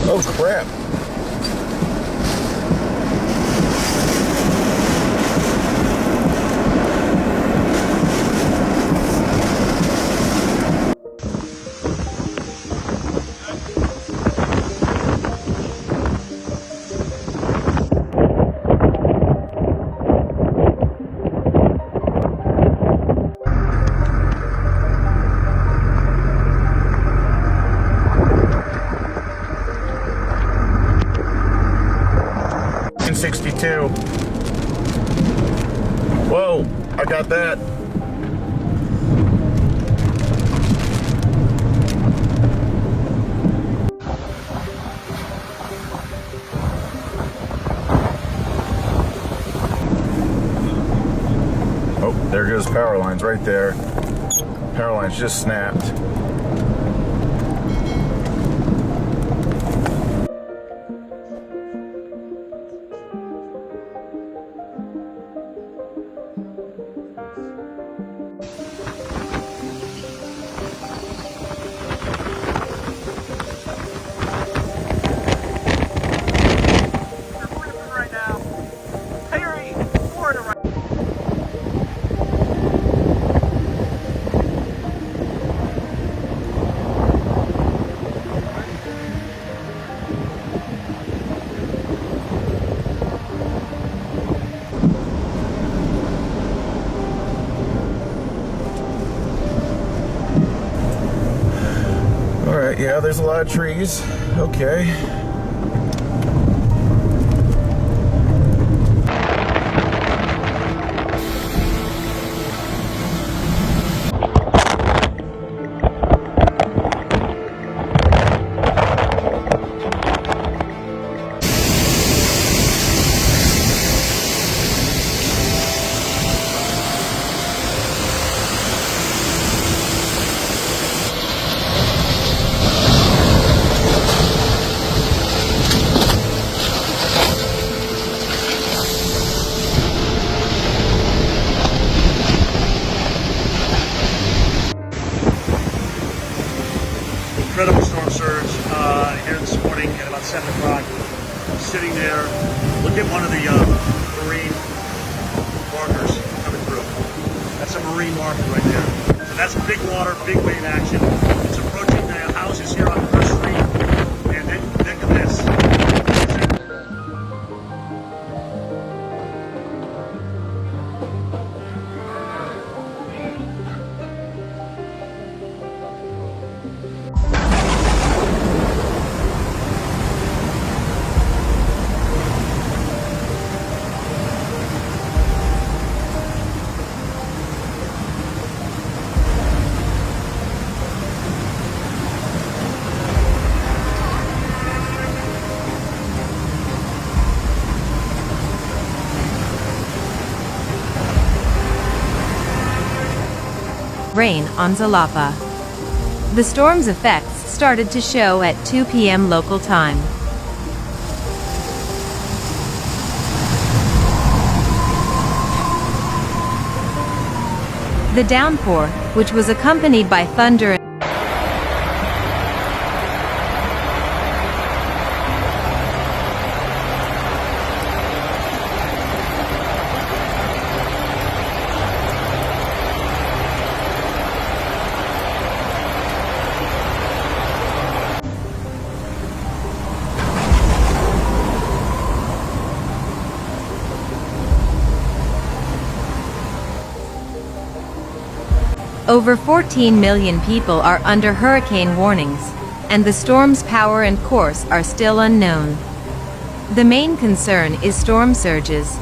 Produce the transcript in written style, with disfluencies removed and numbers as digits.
Oh crap. Whoa, I got that. Oh, there goes power lines right there. Power lines just snapped. Alright, yeah, there's a lot of trees. Okay. Incredible storm surge here this morning at about 7 o'clock. I'm sitting there, look at one of the marine markers coming through. That's a marine marker right there. So that's big water, big wave action. It's approaching the houses here on First Street, and then think of this. Rain on Jalapa. The storm's effects started to show at 2 p.m. local time. The downpour, which was accompanied by thunder Over 14 million people are under hurricane warnings, and the storm's power and course are still unknown. The main concern is storm surges.